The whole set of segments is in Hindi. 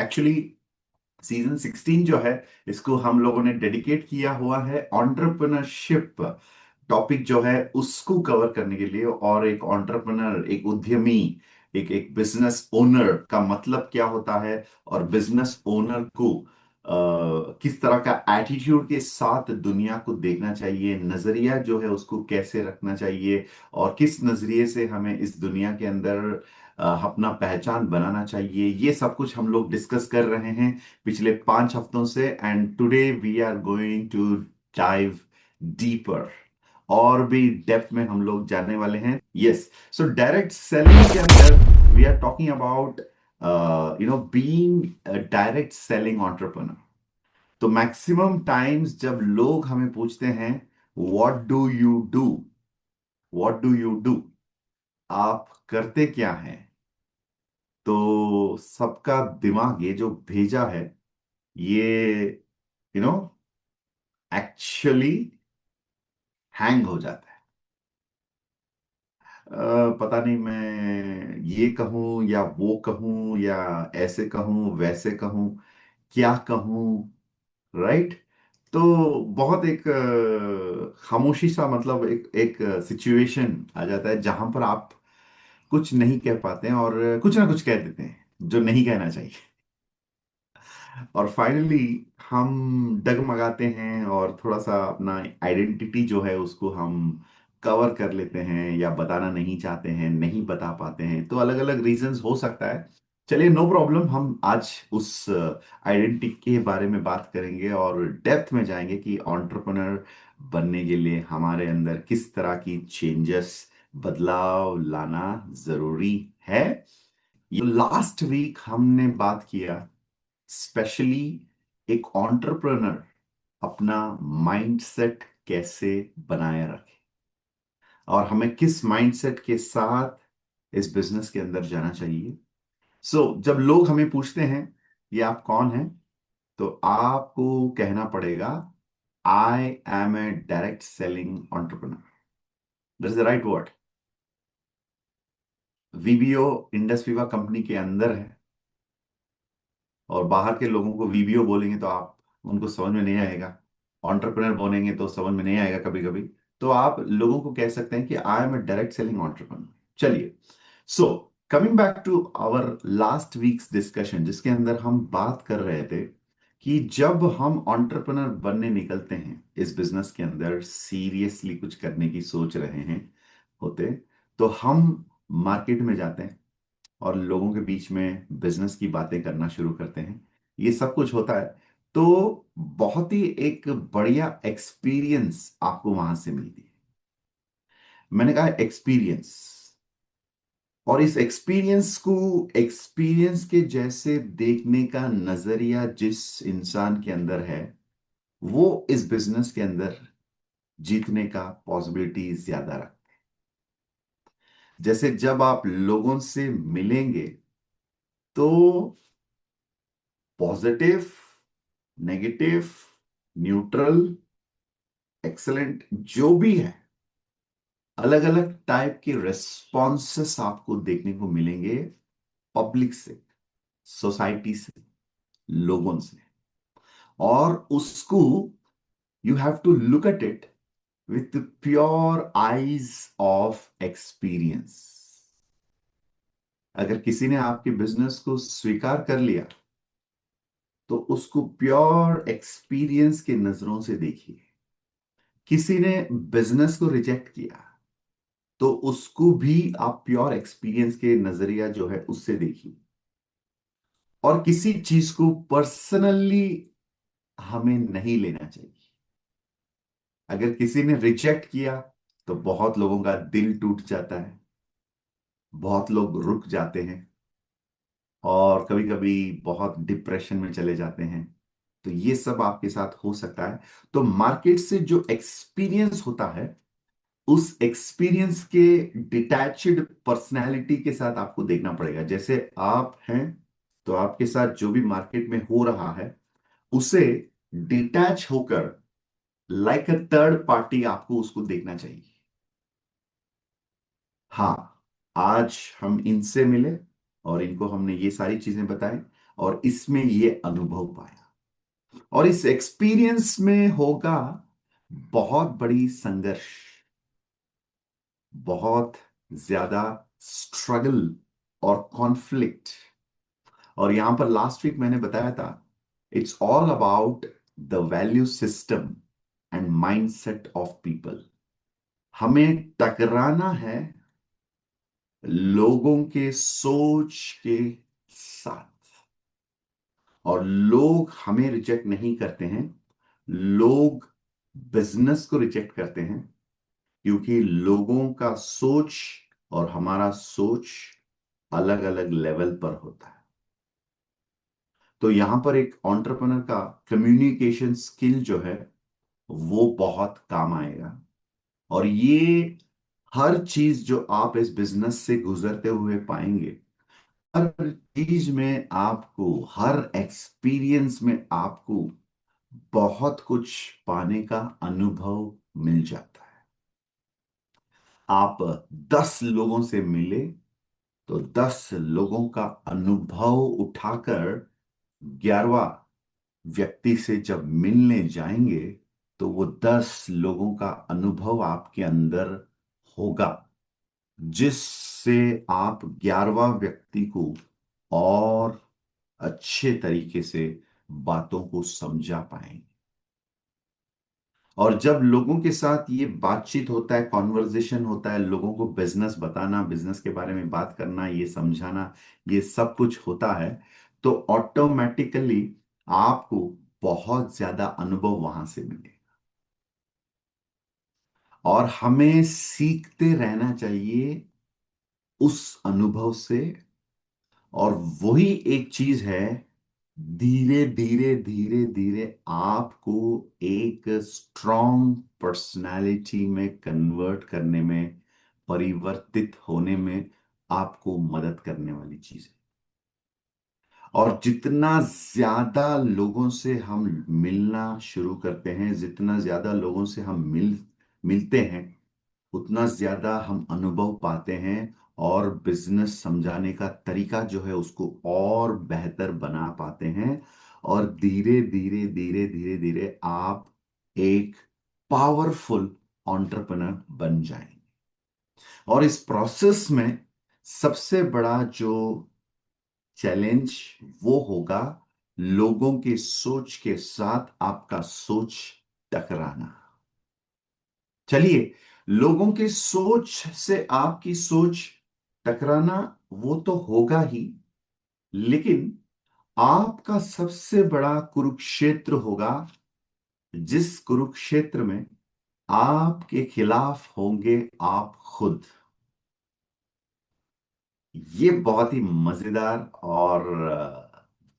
एक्चुअली सीजन 16 जो है, इसको हम लोगों ने डेडिकेट किया हुआ है एंटरप्रेन्योरशिप टॉपिक जो है उसको कवर करने के लिए। और एक एंटरप्रेन्योर, एक उद्यमी, एक एक बिजनेस ओनर का मतलब क्या होता है, और बिजनेस ओनर को किस तरह का एटीट्यूड के साथ दुनिया को देखना चाहिए, नजरिया जो है उसको कैसे रखना चाहिए, और किस नजरिए से हमें इस दुनिया के अंदर अपना पहचान बनाना चाहिए, ये सब कुछ हम लोग डिस्कस कर रहे हैं पिछले 5 हफ्तों से। And today we are going to dive deeper, और भी डेप्थ में हम लोग जानने वाले हैं। यस, सो डायरेक्ट सेलिंग के अंदर we are talking about being direct selling entrepreneur. तो मैक्सिमम टाइम्स जब लोग हमें पूछते हैं what do you do, what do you do, आप करते क्या हैं, तो सबका दिमाग ये जो भेजा है, ये यू नो एक्चुअली हैंग हो जाता है। पता नहीं मैं ये कहूं या वो कहूं, या ऐसे कहूं वैसे कहूं, क्या कहूं, राइट। तो बहुत एक खामोशी सा, मतलब एक एक सिचुएशन आ जाता है जहां पर आप कुछ नहीं कह पाते हैं और कुछ ना कुछ कह देते हैं जो नहीं कहना चाहिए। और फाइनली हम डगमगाते हैं और थोड़ा सा अपना आइडेंटिटी जो है उसको हम कवर कर लेते हैं, या बताना नहीं चाहते हैं, नहीं बता पाते हैं। तो अलग अलग रीजंस हो सकता है। चलिए, नो प्रॉब्लम, हम आज उस आइडेंटिटी के बारे में बात करेंगे और डेप्थ में जाएंगे कि एंटरप्रेन्योर बनने के लिए हमारे अंदर किस तरह की चेंजेस, बदलाव लाना जरूरी है। ये लास्ट वीक हमने बात किया स्पेशली एक एंटरप्रेन्योर अपना माइंडसेट कैसे बनाए रखे, और हमें किस माइंडसेट के साथ इस बिजनेस के अंदर जाना चाहिए। जब लोग हमें पूछते हैं ये आप कौन हैं, तो आपको कहना पड़ेगा I am a direct selling entrepreneur. That is the right word. VBO Indus Viva company के अंदर है, और बाहर के लोगों को वीबीओ बोलेंगे तो आप उनको समझ में नहीं आएगा, एंटरप्रेन्योर बोलेंगे तो समझ में नहीं आएगा कभी कभी। तो आप लोगों को कह सकते हैं कि I am a direct selling entrepreneur. चलिए, so coming back to our last weeks discussion, जिसके अंदर हम बात कर रहे थे कि जब हम एंटरप्रेन्योर बनने निकलते हैं इस बिजनेस के अंदर, सीरियसली कुछ करने की सोच रहे हैं होते, तो हम मार्केट में जाते हैं और लोगों के बीच में बिजनेस की बातें करना शुरू करते हैं। ये सब कुछ होता है। तो बहुत ही एक बढ़िया एक्सपीरियंस आपको वहां से मिलती है। मैंने कहा एक्सपीरियंस, और इस एक्सपीरियंस को एक्सपीरियंस के जैसे देखने का नजरिया जिस इंसान के अंदर है, वो इस बिजनेस के अंदर जीतने का पॉसिबिलिटी ज्यादा रखता है। जैसे जब आप लोगों से मिलेंगे तो पॉजिटिव, नेगेटिव, न्यूट्रल, एक्सलेंट, जो भी है, अलग अलग टाइप के रेस्पॉन्सेस आपको देखने को मिलेंगे पब्लिक से, सोसाइटी से, लोगों से। और उसको you have to look at it with pure eyes of experience. अगर किसी ने आपके बिजनेस को स्वीकार कर लिया, तो उसको प्योर एक्सपीरियंस के नजरों से देखिए। किसी ने बिजनेस को रिजेक्ट किया, तो उसको भी आप प्योर एक्सपीरियंस के नजरिया जो है उससे देखिए। और किसी चीज को पर्सनली हमें नहीं लेना चाहिए। अगर किसी ने रिजेक्ट किया, तो बहुत लोगों का दिल टूट जाता है, बहुत लोग रुक जाते हैं, और कभी कभी बहुत डिप्रेशन में चले जाते हैं। तो ये सब आपके साथ हो सकता है। तो मार्केट से जो एक्सपीरियंस होता है, उस एक्सपीरियंस के डिटैच्ड पर्सनैलिटी के साथ आपको देखना पड़ेगा। जैसे आप हैं, तो आपके साथ जो भी मार्केट में हो रहा है, उसे डिटैच होकर लाइक अ थर्ड पार्टी आपको उसको देखना चाहिए। हाँ, आज हम इनसे मिले और इनको हमने ये सारी चीजें बताएं। और इसमें ये अनुभव पाया। और इस एक्सपीरियंस में होगा बहुत बड़ी संघर्ष, बहुत ज्यादा स्ट्रगल और कॉन्फ्लिक्ट। और यहां पर लास्ट वीक मैंने बताया था, it's all about the value system and mindset of people. हमें टकराना है लोगों के सोच के साथ। और लोग हमें रिजेक्ट नहीं करते हैं, लोग बिजनेस को रिजेक्ट करते हैं, क्योंकि लोगों का सोच और हमारा सोच अलग अलग लेवल पर होता है। तो यहां पर एक एंटरप्रेन्योर का कम्युनिकेशन स्किल जो है वो बहुत काम आएगा। और ये हर चीज जो आप इस बिजनेस से गुजरते हुए पाएंगे, हर चीज में आपको, हर एक्सपीरियंस में आपको बहुत कुछ पाने का अनुभव मिल जाता है। आप 10 लोगों से मिले तो 10 लोगों का अनुभव उठाकर 11वां व्यक्ति से जब मिलने जाएंगे तो वो 10 लोगों का अनुभव आपके अंदर होगा, जिससे आप 11वां व्यक्ति को और अच्छे तरीके से बातों को समझा पाएंगे। और जब लोगों के साथ ये बातचीत होता है, कॉन्वर्जेशन होता है, लोगों को बिजनेस बताना, बिजनेस के बारे में बात करना, ये समझाना, ये सब कुछ होता है, तो ऑटोमेटिकली आपको बहुत ज्यादा अनुभव वहां से मिले। और हमें सीखते रहना चाहिए उस अनुभव से। और वही एक चीज है, धीरे धीरे धीरे धीरे आपको एक स्ट्रॉन्ग पर्सनालिटी में कन्वर्ट करने में, परिवर्तित होने में आपको मदद करने वाली चीज है। और जितना ज्यादा लोगों से हम मिलना शुरू करते हैं, जितना ज्यादा लोगों से हम मिलते हैं, उतना ज्यादा हम अनुभव पाते हैं। और बिजनेस समझाने का तरीका जो है उसको और बेहतर बना पाते हैं। और धीरे धीरे धीरे धीरे धीरे आप एक पावरफुल एंटरप्रेन्योर बन जाएंगे। और इस प्रोसेस में सबसे बड़ा जो चैलेंज वो होगा लोगों के सोच के साथ आपका सोच टकराना। चलिए, लोगों की सोच से आपकी सोच टकराना वो तो होगा ही, लेकिन आपका सबसे बड़ा कुरुक्षेत्र होगा जिस कुरुक्षेत्र में आपके खिलाफ होंगे आप खुद। ये बहुत ही मजेदार और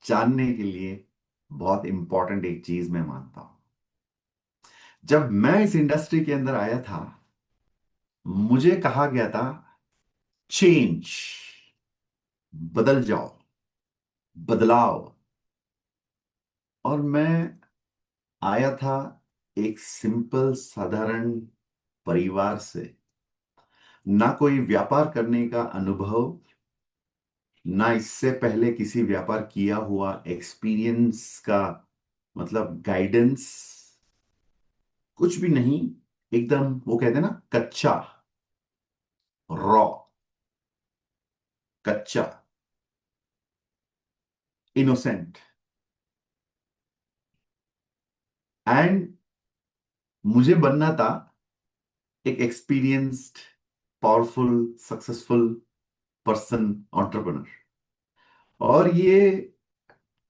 जानने के लिए बहुत इंपॉर्टेंट एक चीज मैं मानता हूं। जब मैं इस इंडस्ट्री के अंदर आया था, मुझे कहा गया था चेंज, बदल जाओ, बदलाव। और मैं आया था एक सिंपल साधारण परिवार से, ना कोई व्यापार करने का अनुभव, ना इससे पहले किसी व्यापार किया हुआ एक्सपीरियंस का मतलब गाइडेंस, कुछ भी नहीं। एकदम वो कहते हैं ना, कच्चा, रॉ, कच्चा, इनोसेंट। एंड मुझे बनना था एक experienced, powerful, successful person, entrepreneur. और ये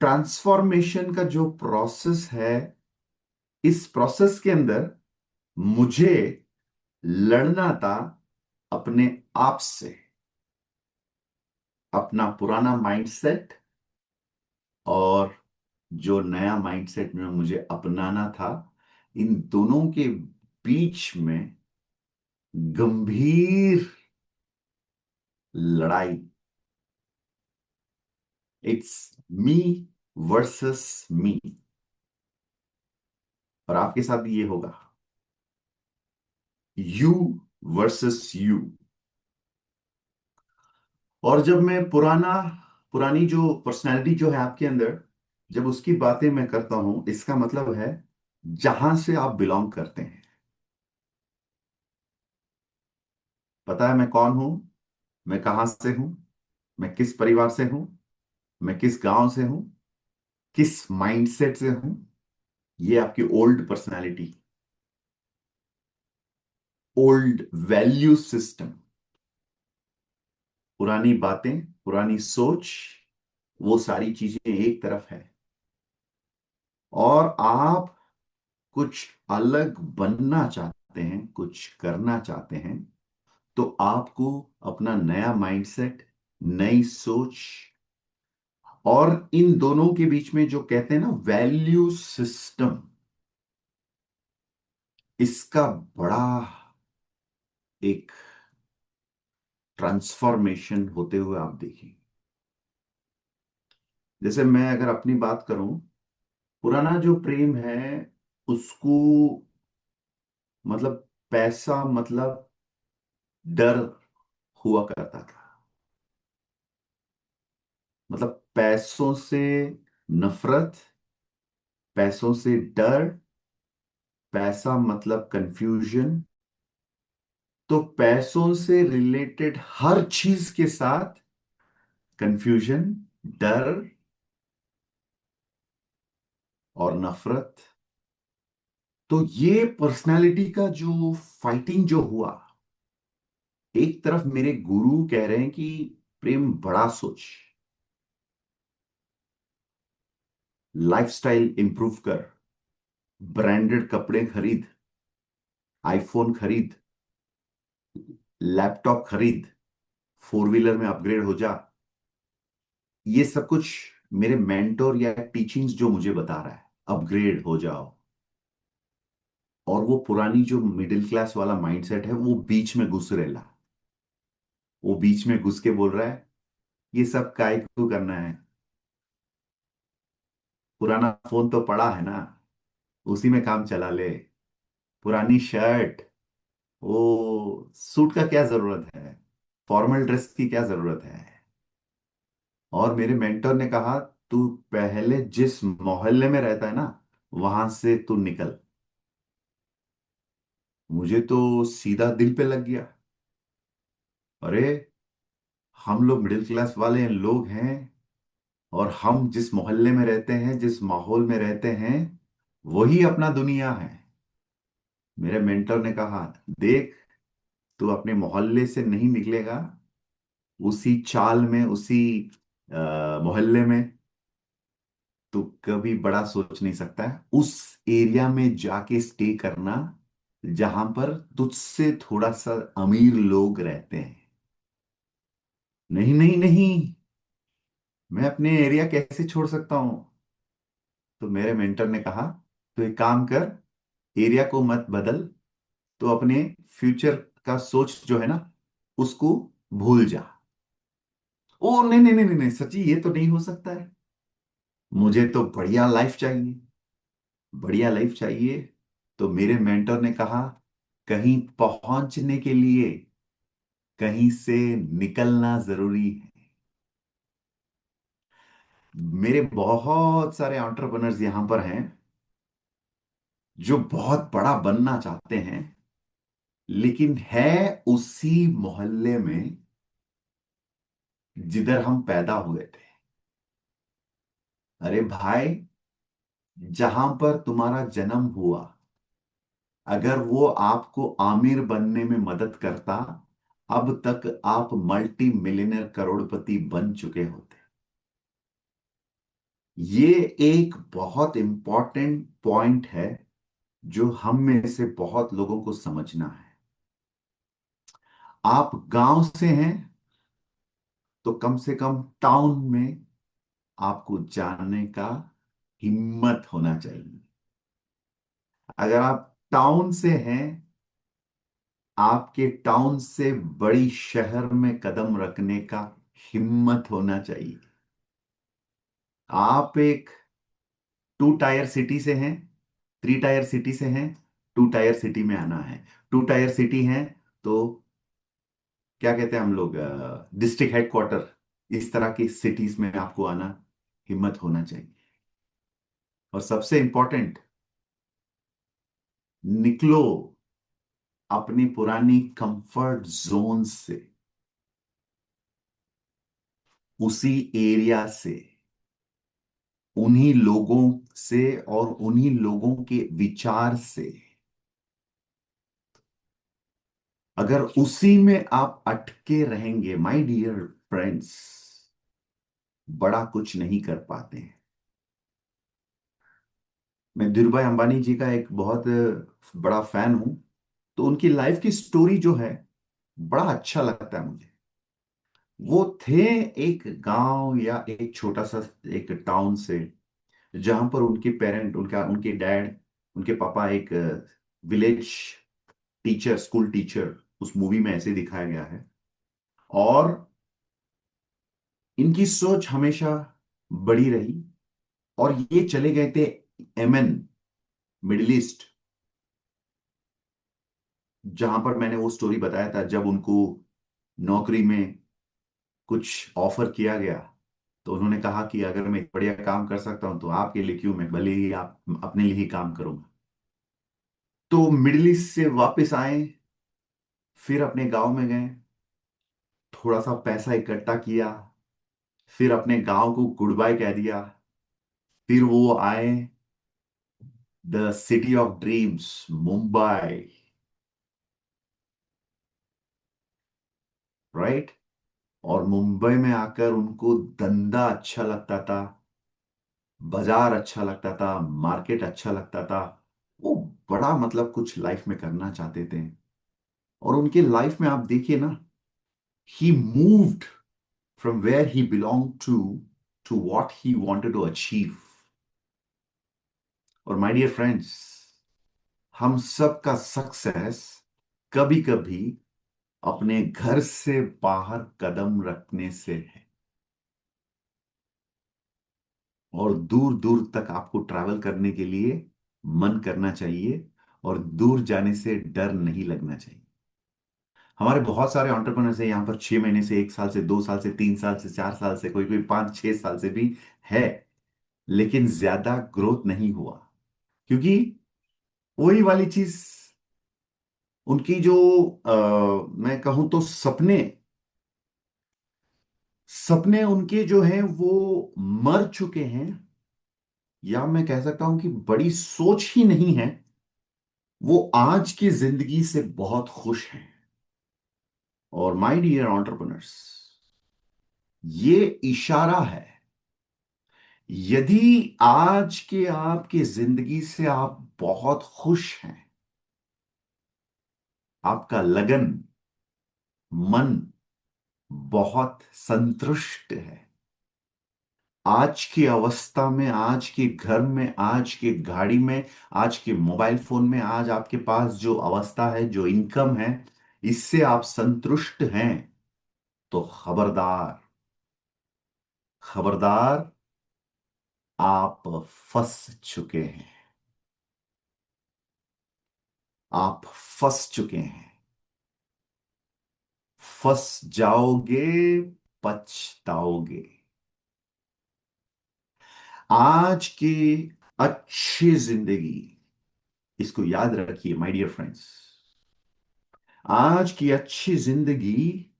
ट्रांसफॉर्मेशन का जो प्रोसेस है, इस प्रोसेस के अंदर मुझे लड़ना था अपने आप से, अपना पुराना माइंडसेट और जो नया माइंडसेट में मुझे अपनाना था, इन दोनों के बीच में गंभीर लड़ाई। इट्स मी वर्सेस मी। और आपके साथ भी ये होगा, यू वर्सेस यू। और जब मैं पुरानी जो पर्सनैलिटी जो है आपके अंदर, जब उसकी बातें मैं करता हूं, इसका मतलब है जहां से आप बिलोंग करते हैं। पता है मैं कौन हूं, मैं कहां से हूं, मैं किस परिवार से हूं, मैं किस गांव से हूं, किस माइंडसेट से हूं। ये आपकी old personality, old value system, पुरानी बातें, पुरानी सोच, वो सारी चीजें एक तरफ है। और आप कुछ अलग बनना चाहते हैं, कुछ करना चाहते हैं, तो आपको अपना नया माइंडसेट, नई सोच, और इन दोनों के बीच में जो कहते हैं ना वैल्यू सिस्टम, इसका बड़ा एक ट्रांसफॉर्मेशन होते हुए आप देखिए। जैसे मैं अगर अपनी बात करूं, पुराना जो प्रेम है उसको, मतलब पैसा मतलब डर हुआ करता था। मतलब पैसों से नफरत, पैसों से डर, पैसा मतलब कंफ्यूजन। तो पैसों से रिलेटेड हर चीज के साथ कंफ्यूजन, डर और नफरत। तो ये पर्सनालिटी का जो फाइटिंग जो हुआ, एक तरफ मेरे गुरु कह रहे हैं कि प्रेम बड़ा सोच, लाइफस्टाइल इंप्रूव कर, ब्रांडेड कपड़े खरीद, आईफोन खरीद, लैपटॉप खरीद, फोर व्हीलर में अपग्रेड हो जा। ये सब कुछ मेरे मेंटोर या टीचिंग्स जो मुझे बता रहा है, अपग्रेड हो जाओ। और वो पुरानी जो मिडिल क्लास वाला माइंडसेट है वो बीच में घुस रेला, वो बीच में घुस के बोल रहा है ये सब काय को करना है, पुराना फोन तो पड़ा है ना, उसी में काम चला ले। पुरानी शर्ट, वो सूट का क्या जरूरत है, फॉर्मल ड्रेस की क्या जरूरत है। और मेरे मेंटर ने कहा तू पहले जिस मोहल्ले में रहता है ना, वहां से तू निकल। मुझे तो सीधा दिल पे लग गया। अरे, हम लोग मिडिल क्लास वाले लोग हैं, और हम जिस मोहल्ले में रहते हैं, जिस माहौल में रहते हैं, वही अपना दुनिया है। मेरे मेंटर ने कहा देख, तू अपने मोहल्ले से नहीं निकलेगा, उसी चाल में, उसी मोहल्ले में तू कभी बड़ा सोच नहीं सकता है। उस एरिया में जाके स्टे करना जहां पर तुझसे थोड़ा सा अमीर लोग रहते हैं। नहीं नहीं नहीं, मैं अपने एरिया कैसे छोड़ सकता हूं। तो मेरे मेंटर ने कहा तो एक काम कर, एरिया को मत बदल, तो अपने फ्यूचर का सोच जो है ना, उसको भूल जा। ओ नहीं नहीं नहीं नहीं नहीं, सच्ची ये तो नहीं हो सकता है, मुझे तो बढ़िया लाइफ चाहिए, बढ़िया लाइफ चाहिए। तो मेरे मेंटर ने कहा कहीं पहुंचने के लिए कहीं से निकलना जरूरी है। मेरे बहुत सारे एंटरप्रेन्योर्स यहां पर हैं जो बहुत बड़ा बनना चाहते हैं, लेकिन है उसी मोहल्ले में जिधर हम पैदा हुए थे। अरे भाई, जहां पर तुम्हारा जन्म हुआ, अगर वो आपको आमिर बनने में मदद करता, अब तक आप मल्टी मिलियनर करोड़पति बन चुके होते। ये एक बहुत इंपॉर्टेंट पॉइंट है जो हम में से बहुत लोगों को समझना है। आप गांव से हैं तो कम से कम टाउन में आपको जानने का हिम्मत होना चाहिए। अगर आप टाउन से हैं, आपके टाउन से बड़ी शहर में कदम रखने का हिम्मत होना चाहिए। आप एक टू टायर सिटी से हैं, थ्री टायर सिटी से हैं, टू टायर सिटी में आना है। टू टायर सिटी है तो क्या कहते हैं हम लोग, डिस्ट्रिक्ट हेडक्वार्टर, इस तरह की सिटीज में आपको आना, हिम्मत होना चाहिए। और सबसे इंपॉर्टेंट, निकलो अपनी पुरानी कंफर्ट जोन से, उसी एरिया से, उन्हीं लोगों से और उन्हीं लोगों के विचार से। अगर उसी में आप अटके रहेंगे माय डियर फ्रेंड्स, बड़ा कुछ नहीं कर पाते हैं। मैं धीरूभाई अंबानी जी का एक बहुत बड़ा फैन हूं। तो उनकी लाइफ की स्टोरी जो है, बड़ा अच्छा लगता है मुझे। वो थे एक गांव या एक छोटा सा एक टाउन से, जहां पर उनके पेरेंट, उनके डैड, उनके पापा एक विलेज टीचर, स्कूल टीचर, उस मूवी में ऐसे दिखाया गया है। और इनकी सोच हमेशा बड़ी रही, और ये चले गए थे यमन, मिडिल ईस्ट, जहां पर मैंने वो स्टोरी बताया था, जब उनको नौकरी में कुछ ऑफर किया गया, तो उन्होंने कहा कि अगर मैं बढ़िया काम कर सकता हूं तो आपके लिए क्यों, मैं भले ही आप अपने लिए ही काम करूंगा। तो मिडिल ईस्ट से वापस आए, फिर अपने गांव में गए, थोड़ा सा पैसा इकट्ठा किया, फिर अपने गांव को गुड बाय कह दिया। फिर वो आए the city of dreams, Mumbai, right. और मुंबई में आकर उनको धंधा अच्छा लगता था, बाजार अच्छा लगता था, मार्केट अच्छा लगता था। वो बड़ा मतलब कुछ लाइफ में करना चाहते थे। और उनके लाइफ में आप देखिए ना, he moved from where he belong to what he wanted to achieve. और माय डियर फ्रेंड्स, हम सब का सक्सेस कभी कभी अपने घर से बाहर कदम रखने से है। और दूर दूर तक आपको ट्रैवल करने के लिए मन करना चाहिए, और दूर जाने से डर नहीं लगना चाहिए। हमारे बहुत सारे एंटरप्रेन्योर्स हैं यहाँ पर, 6 महीने से, 1 साल से, 2 साल से, 3 साल से, 4 साल से, कोई कोई 5 6 साल से भी है, लेकिन ज्यादा ग्रोथ नहीं हुआ। क्योंकि वही वाली चीज, उनकी जो मैं कहूं तो सपने, सपने उनके जो हैं वो मर चुके हैं, या मैं कह सकता हूं कि बड़ी सोच ही नहीं है। वो आज की जिंदगी से बहुत खुश हैं। और माय डियर एंटरप्रेन्योर्स, ये इशारा है, यदि आज के आपकी जिंदगी से आप बहुत खुश हैं, आपका लगन, मन बहुत संतुष्ट है, आज की अवस्था में, आज के घर में, आज के गाड़ी में, आज के मोबाइल फोन में, आज आपके पास जो अवस्था है, जो इनकम है, इससे आप संतुष्ट हैं, तो खबरदार, खबरदार, आप फंस चुके हैं। आप फंस चुके हैं, फंस जाओगे, पछताओगे। आज की अच्छी जिंदगी, इसको याद रखिए माय डियर फ्रेंड्स, आज की अच्छी जिंदगी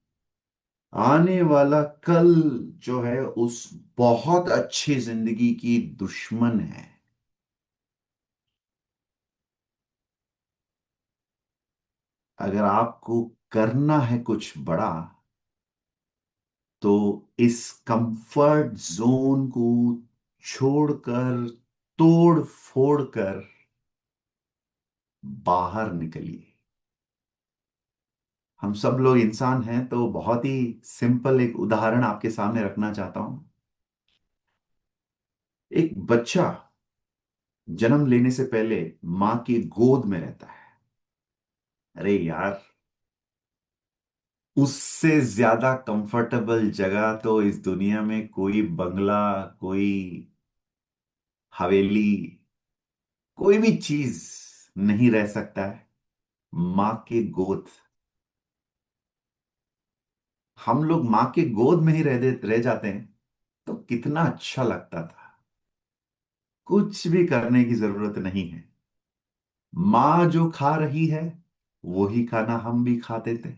आने वाला कल जो है, उस बहुत अच्छी जिंदगी की दुश्मन है। अगर आपको करना है कुछ बड़ा, तो इस कंफर्ट जोन को छोड़कर, तोड़ फोड़ कर बाहर निकलिए। हम सब लोग इंसान हैं, तो बहुत ही सिंपल एक उदाहरण आपके सामने रखना चाहता हूं। एक बच्चा जन्म लेने से पहले मां की गोद में रहता है। अरे यार, उससे ज्यादा कंफर्टेबल जगह तो इस दुनिया में कोई बंगला, कोई हवेली, कोई भी चीज नहीं रह सकता है। मां की गोद, हम लोग माँ के गोद में ही रह जाते हैं तो कितना अच्छा लगता था। कुछ भी करने की जरूरत नहीं है। माँ जो खा रही है वही खाना हम भी खाते थे।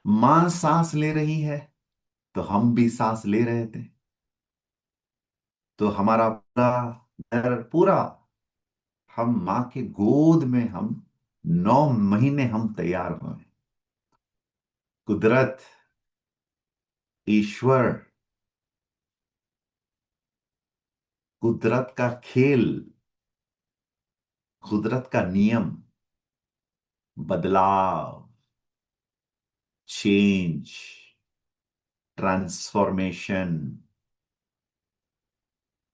माँ सांस ले रही है तो हम भी सांस ले रहे थे। तो हमारा पूरा घर पूरा, हम माँ के गोद में हम 9 महीने हम तैयार हुए। कुदरत, ईश्वर, कुदरत का खेल, कुदरत का नियम, बदलाव, चेंज, ट्रांसफॉर्मेशन।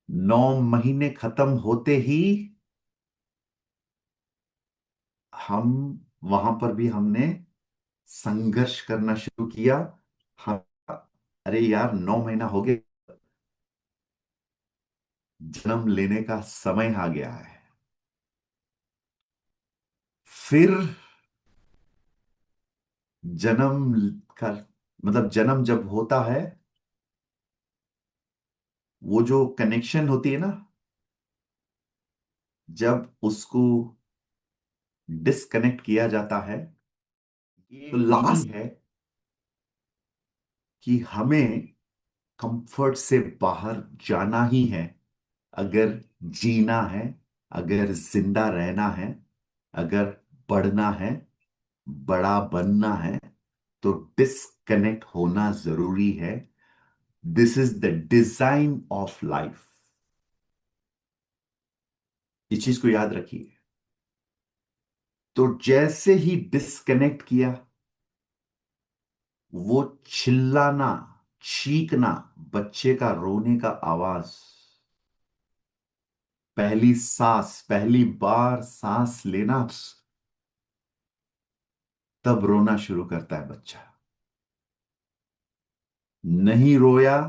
9 महीने खत्म होते ही हम वहां पर भी हमने संघर्ष करना शुरू किया। हम, अरे यार 9 महीना हो गया, जन्म लेने का समय आ गया है। फिर जन्म का मतलब जन्म जब होता है, वो जो कनेक्शन होती है ना, जब उसको डिस्कनेक्ट किया जाता है, ये तो यही लास्ट है। कि हमें कंफर्ट से बाहर जाना ही है। अगर जीना है, अगर जिंदा रहना है, अगर बढ़ना है, बड़ा बनना है, तो डिस्कनेक्ट होना जरूरी है। This is the design of life. इस चीज को याद रखिए। तो जैसे ही डिस्कनेक्ट किया, वो चिल्लाना, चीखना, बच्चे का रोने का आवाज, पहली सांस, पहली बार सांस लेना, तब रोना शुरू करता है बच्चा। नहीं रोया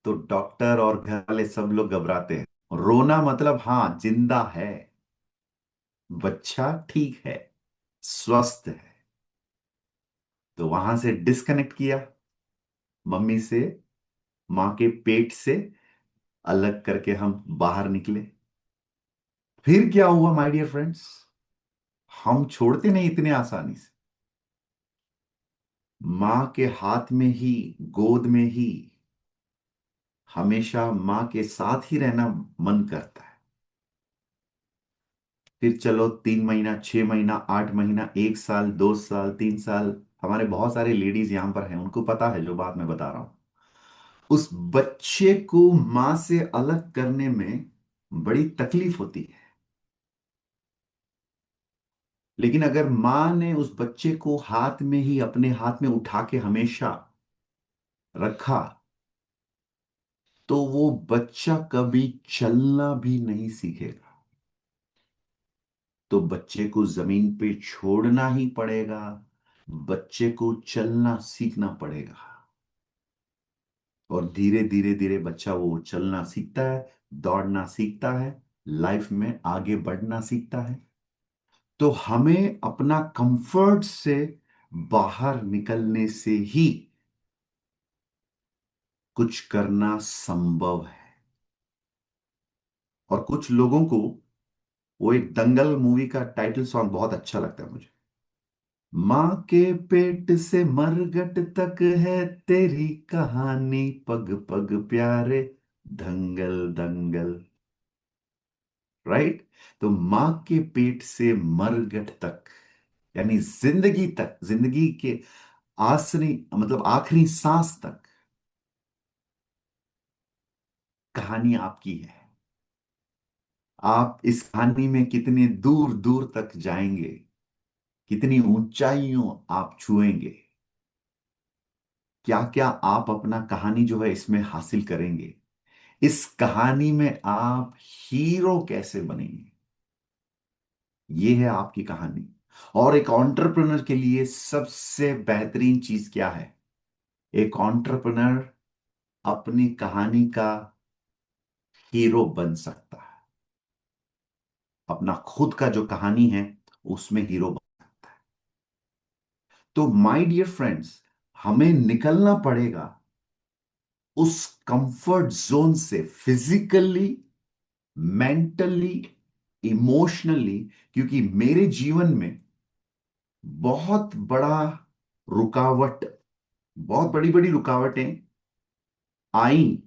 तो डॉक्टर और घर वाले सब लोग घबराते हैं। रोना मतलब हाँ जिंदा है, बच्चा ठीक है, स्वस्थ है। तो वहां से डिस्कनेक्ट किया, मम्मी से, माँ के पेट से अलग करके हम बाहर निकले। फिर क्या हुआ माय डियर फ्रेंड्स? हम छोड़ते नहीं इतने आसानी से। माँ के हाथ में ही, गोद में ही हमेशा माँ के साथ ही रहना मन करता है। फिर चलो 3 महीना, 6 महीना, 8 महीना, 1 साल, 2 साल, 3 साल। हमारे बहुत सारे लेडीज यहां पर हैं, उनको पता है जो बात मैं बता रहा हूं। उस बच्चे को मां से अलग करने में बड़ी तकलीफ होती है। लेकिन अगर मां ने उस बच्चे को हाथ में ही, अपने हाथ में उठा के हमेशा रखा, तो वो बच्चा कभी चलना भी नहीं सीखेगा। तो बच्चे को जमीन पे छोड़ना ही पड़ेगा, बच्चे को चलना सीखना पड़ेगा। और धीरे धीरे धीरे बच्चा वो चलना सीखता है, दौड़ना सीखता है, लाइफ में आगे बढ़ना सीखता है। तो हमें अपना कंफर्ट से बाहर निकलने से ही कुछ करना संभव है। और कुछ लोगों को वो एक दंगल मूवी का टाइटल सॉन्ग बहुत अच्छा लगता है मुझे। माँ के पेट से मरगट तक है तेरी कहानी, पग पग प्यारे, दंगल दंगल। राइट? तो मां के पेट से मरगट तक, यानी जिंदगी तक, जिंदगी के आखिरी मतलब आखिरी सांस तक कहानी आपकी है। आप इस कहानी में कितने दूर दूर तक जाएंगे, कितनी ऊंचाइयों आप छुएंगे, क्या क्या आप अपना कहानी जो है इसमें हासिल करेंगे, इस कहानी में आप हीरो कैसे बनेंगे, ये है आपकी कहानी। और एक एंटरप्रेन्योर के लिए सबसे बेहतरीन चीज क्या है? एक एंटरप्रेन्योर अपनी कहानी का हीरो बन सकता है। अपना खुद का जो कहानी है उसमें हीरो बन सकता है। तो माय डियर फ्रेंड्स, हमें निकलना पड़ेगा उस कंफर्ट जोन से, फिजिकली, मेंटली, इमोशनली। क्योंकि मेरे जीवन में बहुत बड़ा रुकावट बहुत बड़ी बड़ी रुकावटें आई,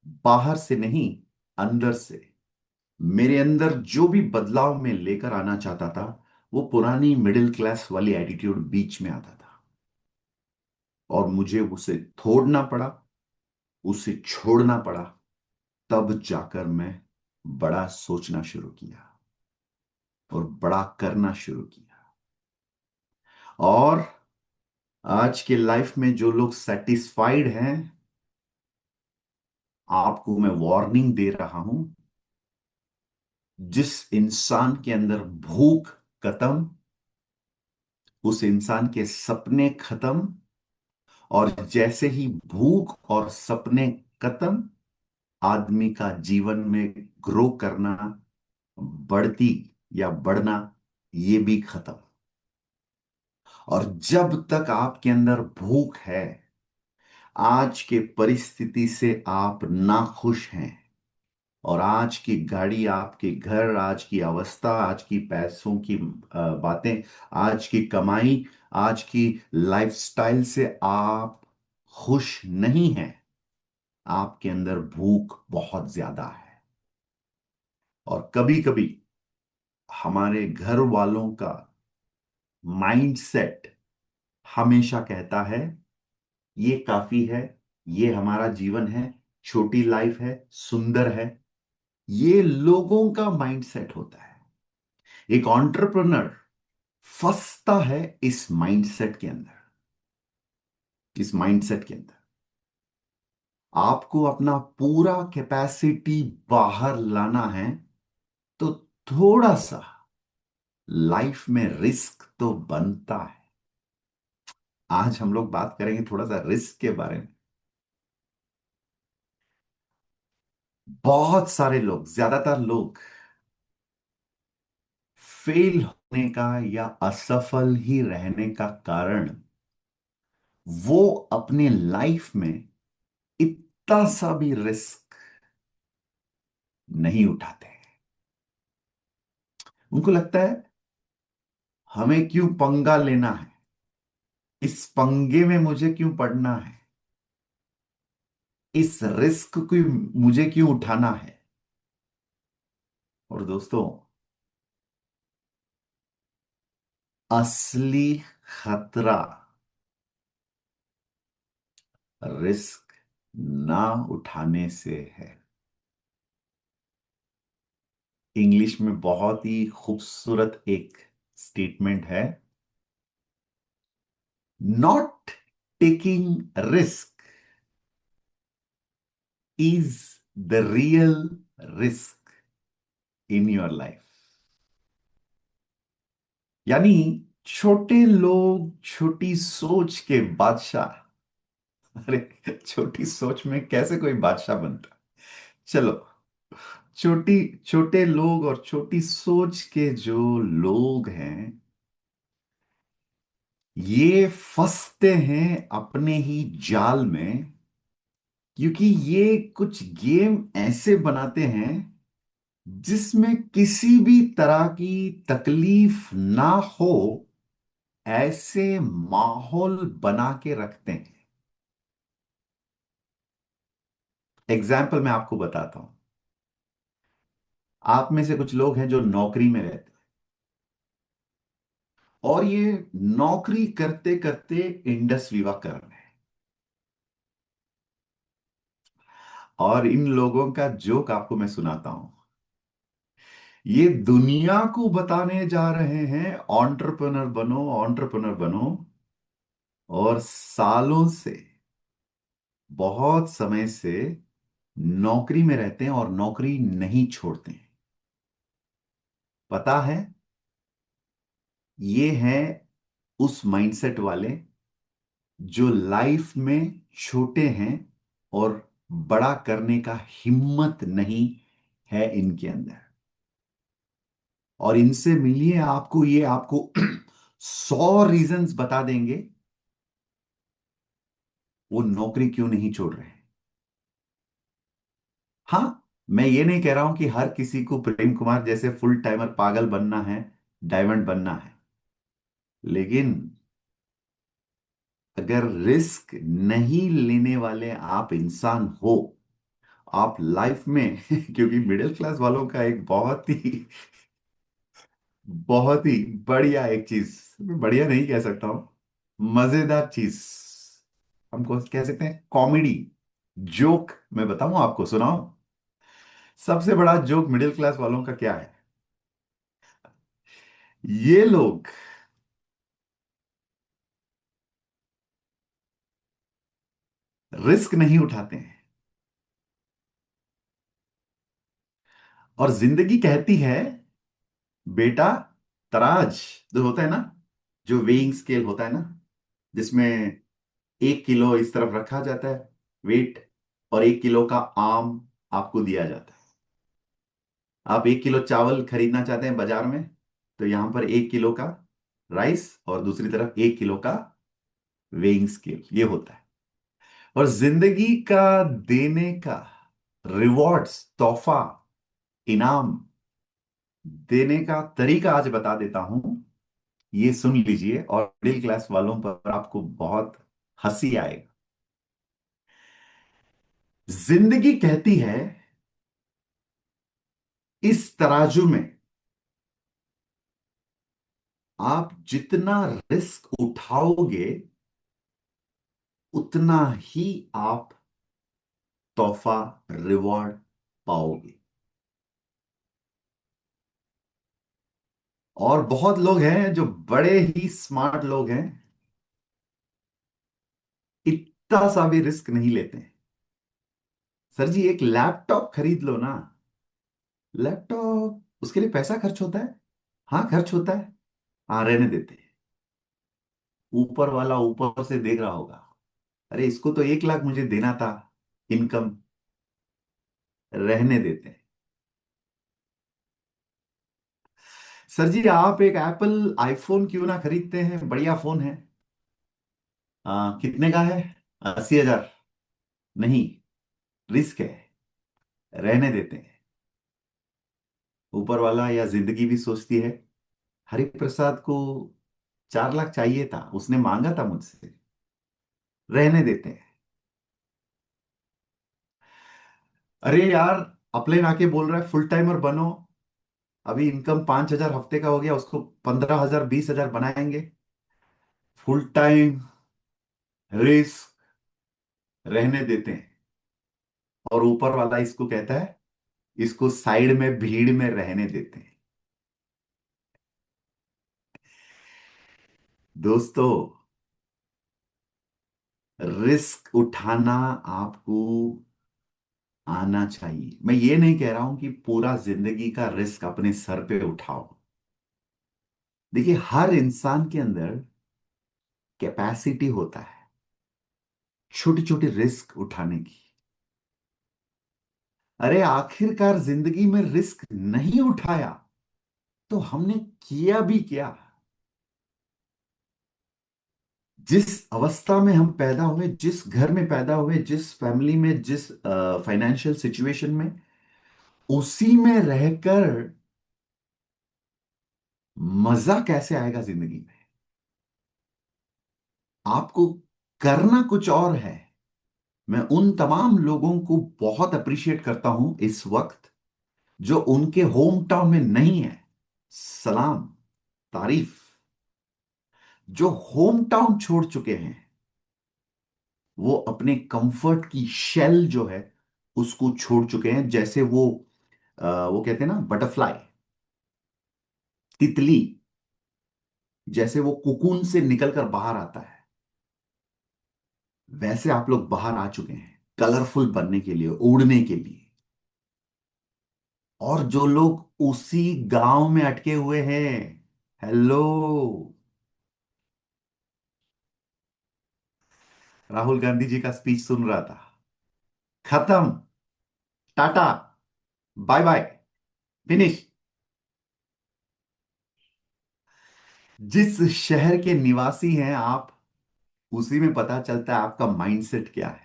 बाहर से नहीं, अंदर से। मेरे अंदर जो भी बदलाव मैं लेकर आना चाहता था, वो पुरानी मिडिल क्लास वाली एटीट्यूड बीच में आता था, और मुझे उसे तोड़ना पड़ा, उसे छोड़ना पड़ा। तब जाकर मैं बड़ा सोचना शुरू किया और बड़ा करना शुरू किया। और आज के लाइफ में जो लोग सेटिस्फाइड हैं, आपको मैं वार्निंग दे रहा हूं। जिस इंसान के अंदर भूख खत्म, उस इंसान के सपने खत्म। और जैसे ही भूख और सपने खत्म, आदमी का जीवन में ग्रो करना, बढ़ती या बढ़ना, ये भी खत्म। और जब तक आपके अंदर भूख है, आज के परिस्थिति से आप नाखुश हैं, और आज की गाड़ी, आपके घर, आज की अवस्था, आज की पैसों की बातें, आज की कमाई, आज की लाइफस्टाइल से आप खुश नहीं हैं, आपके अंदर भूख बहुत ज्यादा है। और कभी कभी हमारे घर वालों का माइंडसेट हमेशा कहता है, ये काफी है, ये हमारा जीवन है, छोटी लाइफ है, सुंदर है। ये लोगों का माइंडसेट होता है। एक एंटरप्रेन्योर फंसता है इस माइंडसेट के अंदर। आपको अपना पूरा कैपेसिटी बाहर लाना है, तो थोड़ा सा लाइफ में रिस्क तो बनता है। आज हम लोग बात करेंगे थोड़ा सा रिस्क के बारे में। बहुत सारे लोग, ज्यादातर लोग फेल होने का या असफल ही रहने का कारण, वो अपने लाइफ में इतना सा भी रिस्क नहीं उठाते हैं। उनको लगता है, हमें क्यों पंगा लेना है, इस पंगे में मुझे क्यों पड़ना है, इस रिस्क को मुझे क्यों उठाना है। और दोस्तों, असली खतरा रिस्क ना उठाने से है। इंग्लिश में बहुत ही खूबसूरत एक स्टेटमेंट है, not taking risk is the real risk in your life. यानी छोटे लोग छोटी सोच के बादशाह। अरे, छोटी सोच में कैसे कोई बादशाह बनता। चलो, छोटी छोटे लोग और छोटी सोच के जो लोग हैं, ये फंसते हैं अपने ही जाल में। क्योंकि ये कुछ गेम ऐसे बनाते हैं जिसमें किसी भी तरह की तकलीफ ना हो, ऐसे माहौल बना के रखते हैं। एग्जाम्पल मैं आपको बताता हूं। आप में से कुछ लोग हैं जो नौकरी में रहते हैं, और ये नौकरी करते करते इंडस विवा कर रहे हैं। और इन लोगों का जोक आपको मैं सुनाता हूं। ये दुनिया को बताने जा रहे हैं, एंटरप्रेन्योर बनो, एंटरप्रेन्योर बनो। और सालों से, बहुत समय से नौकरी में रहते हैं और नौकरी नहीं छोड़ते हैं। पता है, ये हैं उस माइंडसेट वाले जो लाइफ में छोटे हैं और बड़ा करने का हिम्मत नहीं है इनके अंदर। और इनसे मिलिए, आपको 100 रीजंस बता देंगे वो नौकरी क्यों नहीं छोड़ रहे हैं? हाँ, मैं ये नहीं कह रहा हूं कि हर किसी को प्रेम कुमार जैसे फुल टाइमर पागल बनना है, डायमंड बनना है। लेकिन अगर रिस्क नहीं लेने वाले आप इंसान हो, आप लाइफ में क्योंकि मिडिल क्लास वालों का एक बहुत ही बढ़िया एक चीज, बढ़िया नहीं कह सकता हूं, मजेदार चीज हमको कह सकते हैं, कॉमेडी जोक मैं बताऊं, आपको सुनाऊं। सबसे बड़ा जोक मिडिल क्लास वालों का क्या है? ये लोग रिस्क नहीं उठाते हैं, और जिंदगी कहती है, बेटा, तराज जो होता है ना, जो वेइंग स्केल होता है ना, जिसमें 1 किलो इस तरफ रखा जाता है, वेट, और 1 किलो का आम आपको दिया जाता है। आप 1 किलो चावल खरीदना चाहते हैं बाजार में, तो यहां पर 1 किलो का राइस और दूसरी तरफ 1 किलो का वेइंग स्केल, ये होता है। और जिंदगी का देने का रिवॉर्ड्स, तोहफा, इनाम देने का तरीका आज बता देता हूं। ये सुन लीजिए, और मिडिल क्लास वालों पर आपको बहुत हंसी आएगा। जिंदगी कहती है, इस तराजू में आप जितना रिस्क उठाओगे, उतना ही आप तोहफा, रिवॉर्ड पाओगे। और बहुत लोग हैं जो बड़े ही स्मार्ट लोग हैं, इतना सा भी रिस्क नहीं लेते हैं। सर जी, एक लैपटॉप खरीद लो ना। लैपटॉप, उसके लिए पैसा खर्च होता है। हाँ, खर्च होता है। हाँ, रहने देते हैं। ऊपर वाला ऊपर से देख रहा होगा, अरे इसको तो 1 लाख मुझे देना था इनकम, रहने देते हैं। सर जी, आप एक एप्पल आईफोन क्यों ना खरीदते हैं, बढ़िया फोन है। कितने का है? 80,000। नहीं, रिस्क है, रहने देते हैं। ऊपर वाला या जिंदगी भी सोचती है, हरिप्रसाद को 4 लाख चाहिए था, उसने मांगा था मुझसे, रहने देते हैं। अरे यार, अपलेन आके बोल रहा है फुल टाइमर बनो, अभी इनकम 5,000 हफ्ते का हो गया, उसको 15,000 20,000 बनाएंगे। फुल टाइम रिस्क, रहने देते हैं। और ऊपर वाला इसको कहता है, इसको साइड में भीड़ में रहने देते हैं। दोस्तों, रिस्क उठाना आपको आना चाहिए। मैं ये नहीं कह रहा हूं कि पूरा जिंदगी का रिस्क अपने सर पे उठाओ। देखिए, हर इंसान के अंदर कैपेसिटी होता है छोटी छोटी रिस्क उठाने की। अरे आखिरकार जिंदगी में रिस्क नहीं उठाया तो हमने किया भी क्या? जिस अवस्था में हम पैदा हुए, जिस घर में पैदा हुए, जिस फैमिली में, जिस फाइनेंशियल सिचुएशन में, उसी में रहकर मजा कैसे आएगा जिंदगी में? आपको करना कुछ और है। मैं उन तमाम लोगों को बहुत अप्रिशिएट करता हूं इस वक्त, जो उनके होम टाउन में नहीं है। सलाम, तारीफ। जो होम टाउन छोड़ चुके हैं, वो अपने कंफर्ट की शेल जो है उसको छोड़ चुके हैं। जैसे वो कहते हैं ना, बटरफ्लाई, तितली, जैसे वो कुकून से निकलकर बाहर आता है, वैसे आप लोग बाहर आ चुके हैं कलरफुल बनने के लिए, उड़ने के लिए। और जो लोग उसी गांव में अटके हुए हैं, हेलो, राहुल गांधी जी का स्पीच सुन रहा था, खत्म, टाटा, बाय बाय, फिनिश। जिस शहर के निवासी हैं आप, उसी में पता चलता है आपका माइंडसेट क्या है।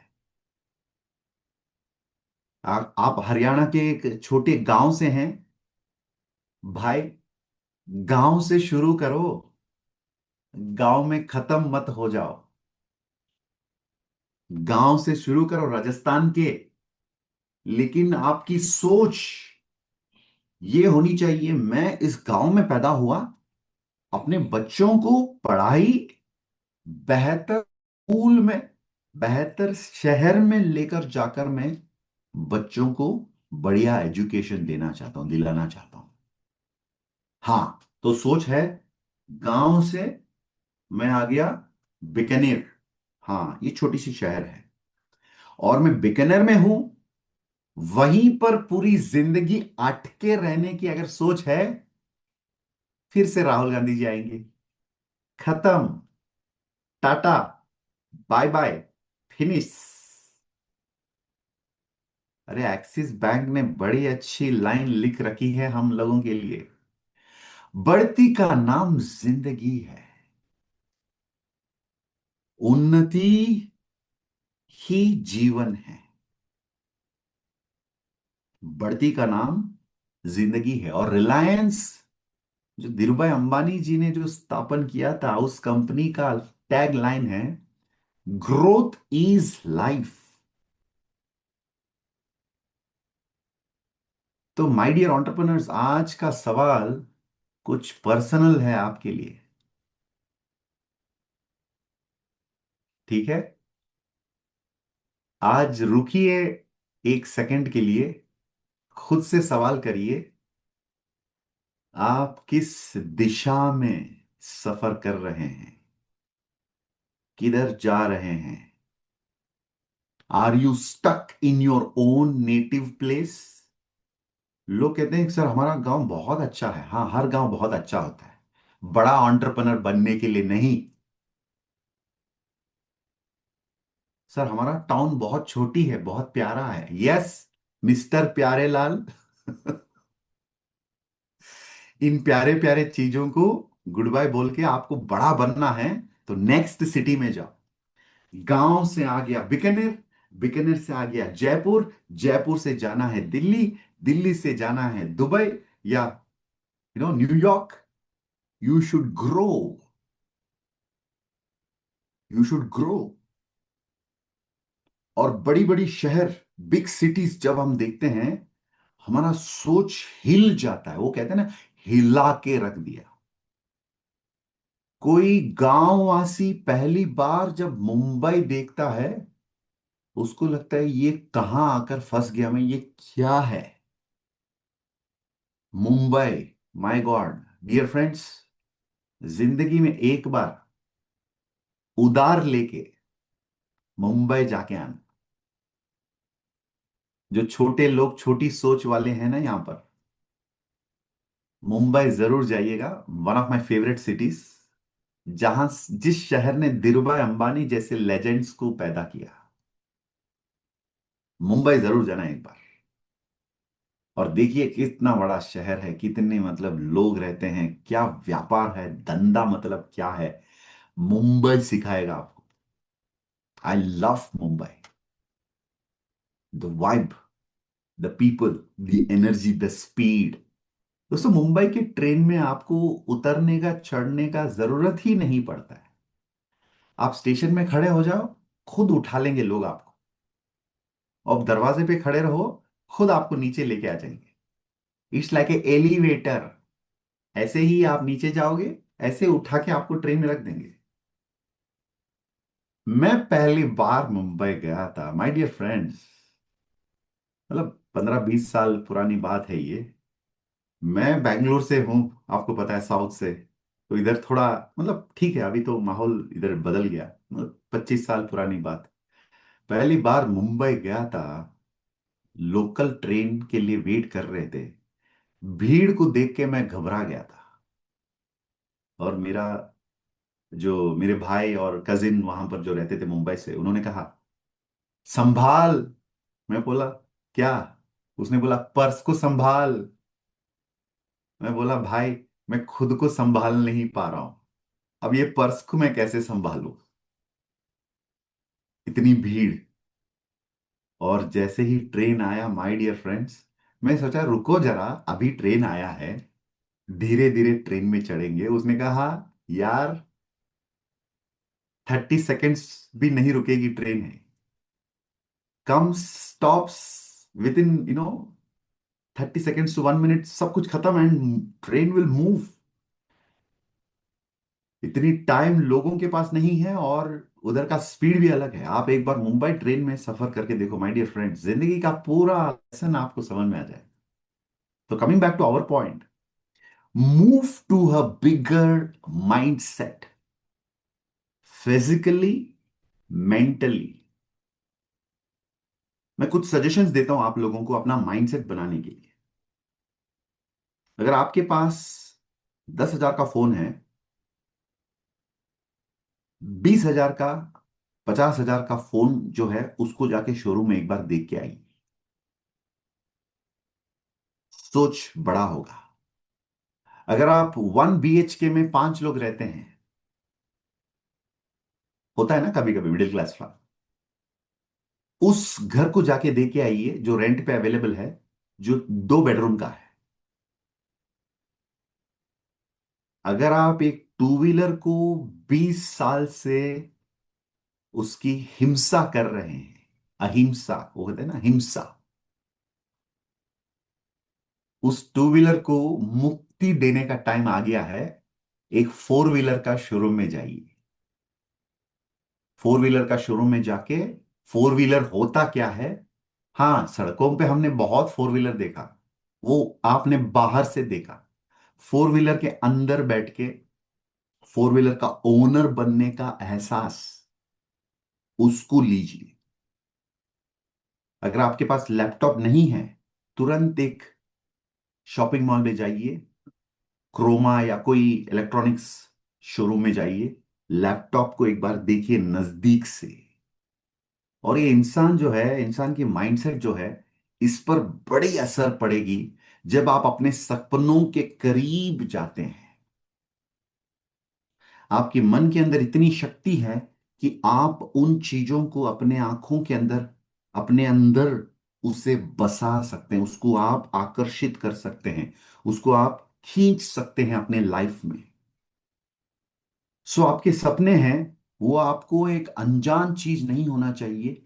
आप हरियाणा के एक छोटे गांव से हैं भाई। गांव से शुरू करो, गांव में खत्म मत हो जाओ। गांव से शुरू करो राजस्थान के, लेकिन आपकी सोच ये होनी चाहिए, मैं इस गांव में पैदा हुआ, अपने बच्चों को पढ़ाई बेहतर स्कूल में, बेहतर शहर में लेकर जाकर मैं बच्चों को बढ़िया एजुकेशन देना चाहता हूं, दिलाना चाहता हूं। हाँ, तो सोच है गांव से मैं आ गया बीकानेर। हाँ, ये छोटी सी शहर है और मैं बीकानेर में हूं। वहीं पर पूरी जिंदगी अटके रहने की अगर सोच है, फिर से राहुल गांधी जी आएंगे। खत्म, टाटा, बाय बाय, फिनिश। अरे एक्सिस बैंक ने बड़ी अच्छी लाइन लिख रखी है हम लोगों के लिए। बढ़ती का नाम जिंदगी है, उन्नति ही जीवन है। बढ़ती का नाम जिंदगी है। और रिलायंस, जो धीरूभाई अंबानी जी ने जो स्थापन किया था, उस कंपनी का टैग लाइन है, ग्रोथ इज लाइफ। तो माय डियर एंटरप्रेन्योर्स, आज का सवाल कुछ पर्सनल है आपके लिए। ठीक है, आज रुकिए एक सेकंड के लिए, खुद से सवाल करिए, आप किस दिशा में सफर कर रहे हैं, किधर जा रहे हैं। Are you stuck in your own native place. लोग कहते हैं कि सर हमारा गांव बहुत अच्छा है। हाँ, हर गांव बहुत अच्छा होता है, बड़ा एंटरप्रेन्योर बनने के लिए नहीं। सर हमारा टाउन बहुत छोटी है, बहुत प्यारा है। यस मिस्टर प्यारेलाल, इन प्यारे प्यारे चीजों को गुड बाय बोल के आपको बड़ा बनना है, तो नेक्स्ट सिटी में जाओ। गांव से आ गया बीकानेर, बीकानेर से आ गया जयपुर, जयपुर से जाना है दिल्ली, दिल्ली से जाना है दुबई या New York. You should grow, you should grow. और बड़ी बड़ी शहर, बिग सिटीज जब हम देखते हैं, हमारा सोच हिल जाता है। वो कहते हैं ना, हिला के रख दिया। कोई गांववासी पहली बार जब मुंबई देखता है, उसको लगता है ये कहां आकर फंस गया मैं, ये क्या है Mumbai. My God dear friends, जिंदगी में एक बार उधार लेके मुंबई जाके आना। जो छोटे लोग, छोटी सोच वाले हैं ना यहां पर, मुंबई जरूर जाइएगा। One of my favourite cities, जहां जिस शहर ने धीरूभाई अंबानी जैसे लेजेंड्स को पैदा किया। मुंबई जरूर जाना एक बार, और देखिए कितना बड़ा शहर है, कितने मतलब लोग रहते हैं, क्या व्यापार है, धंधा मतलब क्या है। मुंबई सिखाएगा आपको। I love Mumbai, the vibe, the people, the energy, the speed. दोस्तों, मुंबई के ट्रेन में आपको उतरने का, चढ़ने का जरूरत ही नहीं पड़ता है। आप स्टेशन में खड़े हो जाओ, खुद उठा लेंगे लोग आपको। और दरवाजे पे खड़े रहो, खुद आपको नीचे लेके आ जाएंगे। It's like a elevator. ऐसे ही आप नीचे जाओगे, ऐसे उठा के आपको ट्रेन में रख देंगे। मैं पहली बार मुंबई गया था माय डियर फ्रेंड्स, मतलब 15-20 साल पुरानी बात है ये। मैं बैंगलोर से हूं, आपको पता है, साउथ से। तो इधर थोड़ा मतलब ठीक है, अभी तो माहौल इधर बदल गया, मतलब 25 साल पुरानी बात। पहली बार मुंबई गया था, लोकल ट्रेन के लिए वेट कर रहे थे। भीड़ को देख के मैं घबरा गया था। और मेरा जो मेरे भाई और कजिन वहां पर जो रहते थे मुंबई से, उन्होंने कहा संभाल। मैं बोला क्या? उसने बोला पर्स को संभाल। मैं बोला भाई, मैं खुद को संभाल नहीं पा रहा हूं, अब ये पर्स को मैं कैसे संभालूं। इतनी भीड़। और जैसे ही ट्रेन आया माय डियर फ्रेंड्स, मैं सोचा रुको जरा, अभी ट्रेन आया है, धीरे धीरे ट्रेन में चढ़ेंगे। उसने कहा यार 30 सेकेंड्स भी नहीं रुकेगी, ट्रेन है, कम stops within 30 seconds to 1 minute, सब कुछ खत्म एंड ट्रेन विल मूव। इतनी टाइम लोगों के पास नहीं है, और उधर का स्पीड भी अलग है। आप एक बार मुंबई ट्रेन में सफर करके देखो माय डियर फ्रेंड्स, जिंदगी का पूरा लेसन आपको समझ में आ जाए। तो coming back to our point, move to a bigger mind set, physically, mentally. मैं कुछ सजेशंस देता हूं आप लोगों को अपना माइंडसेट बनाने के लिए। अगर आपके पास 10,000 का फोन है, 20,000 का, 50,000 का फोन जो है उसको जाके शोरूम में एक बार देख के आइए, सोच बड़ा होगा। अगर आप 1 BHK में 5 लोग रहते हैं, होता है ना कभी कभी मिडिल क्लास का, उस घर को जाके देख के आइए जो रेंट पे अवेलेबल है, जो 2 बेडरूम का है। अगर आप एक टू व्हीलर को 20 साल से उसकी हिंसा कर रहे हैं, अहिंसा वो कहते हैं ना, हिंसा, उस टू व्हीलर को मुक्ति देने का टाइम आ गया है। एक फोर व्हीलर का शोरूम में जाइए, फोर व्हीलर का शोरूम में जाके, फोर व्हीलर होता क्या है, हाँ सड़कों पे हमने बहुत फोर व्हीलर देखा, वो आपने बाहर से देखा। फोर व्हीलर के अंदर बैठ के फोर व्हीलर का ओनर बनने का एहसास उसको लीजिए। अगर आपके पास लैपटॉप नहीं है, तुरंत एक शॉपिंग मॉल में जाइए, क्रोमा या कोई इलेक्ट्रॉनिक्स शोरूम में जाइए, लैपटॉप को एक बार देखिए नजदीक से। और ये इंसान जो है, इंसान की माइंडसेट जो है, इस पर बड़ी असर पड़ेगी जब आप अपने सपनों के करीब जाते हैं। आपके मन के अंदर इतनी शक्ति है कि आप उन चीजों को अपने आंखों के अंदर, अपने अंदर उसे बसा सकते हैं, उसको आप आकर्षित कर सकते हैं, उसको आप खींच सकते हैं अपने लाइफ में। सो आपके सपने हैं, वो आपको एक अनजान चीज नहीं होना चाहिए,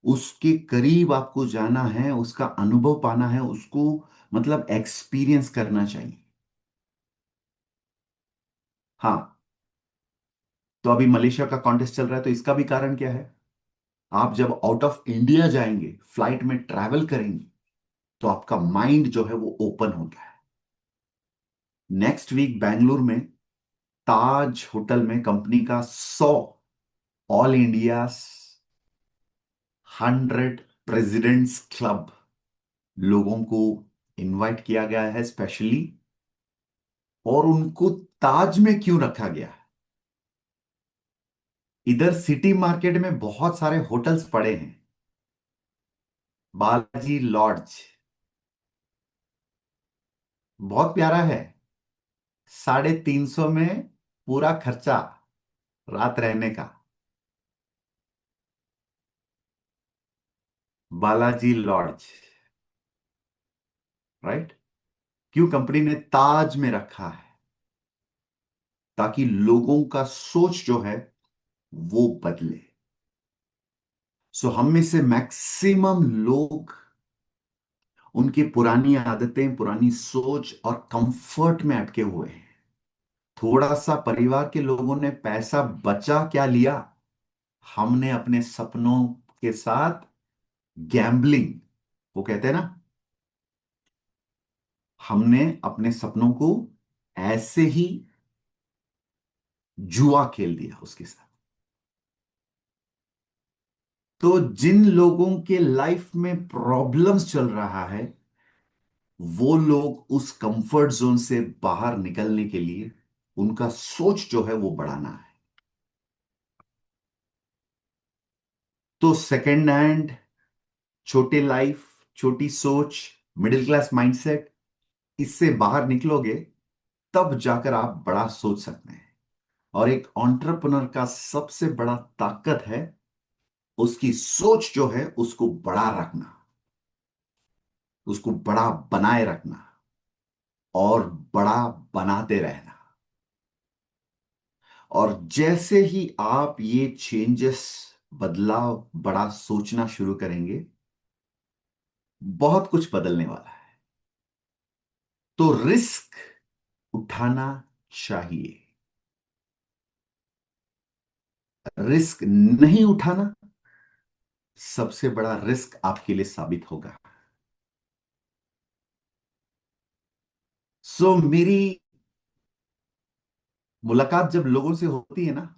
उसके करीब आपको जाना है, उसका अनुभव पाना है, उसको मतलब एक्सपीरियंस करना चाहिए। हाँ, तो अभी मलेशिया का कॉन्टेस्ट चल रहा है, तो इसका भी कारण क्या है, आप जब आउट ऑफ इंडिया जाएंगे, फ्लाइट में ट्रैवल करेंगे, तो आपका माइंड जो है वो ओपन होता है। नेक्स्ट वीक बेंगलुरु में ताज होटल में कंपनी का 100 ऑल इंडिया 100 प्रेसिडेंट्स क्लब लोगों को इनवाइट किया गया है स्पेशली। और उनको ताज में क्यों रखा गया है? इधर सिटी मार्केट में बहुत सारे होटल्स पड़े हैं, बालाजी लॉड्ज बहुत प्यारा है, 350 में पूरा खर्चा रात रहने का। बालाजी लॉड्ज, राइट। क्यों कंपनी ने ताज में रखा है? ताकि लोगों का सोच जो है वो बदले। सो हम में से मैक्सिमम लोग उनकी पुरानी आदतें, पुरानी सोच और कंफर्ट में अटके हुए हैं। थोड़ा सा परिवार के लोगों ने पैसा बचा क्या लिया, हमने अपने सपनों के साथ गैम्बलिंग, वो कहते हैं ना, हमने अपने सपनों को ऐसे ही जुआ खेल दिया उसके साथ। तो जिन लोगों के लाइफ में प्रॉब्लम्स चल रहा है, वो लोग उस कंफर्ट जोन से बाहर निकलने के लिए उनका सोच जो है वो बढ़ाना है। तो सेकेंड हैंड, छोटे लाइफ, छोटी सोच, मिडिल क्लास माइंडसेट, इससे बाहर निकलोगे, तब जाकर आप बड़ा सोच सकते हैं। और एक एंटरप्रेन्योर का सबसे बड़ा ताकत है उसकी सोच जो है उसको बड़ा रखना, उसको बड़ा बनाए रखना और बड़ा बनाते रहना। और जैसे ही आप ये चेंजेस, बदलाव, बड़ा सोचना शुरू करेंगे, बहुत कुछ बदलने वाला है। तो रिस्क उठाना चाहिए। रिस्क नहीं उठाना सबसे बड़ा रिस्क आपके लिए साबित होगा। सो मेरी मुलाकात जब लोगों से होती है ना,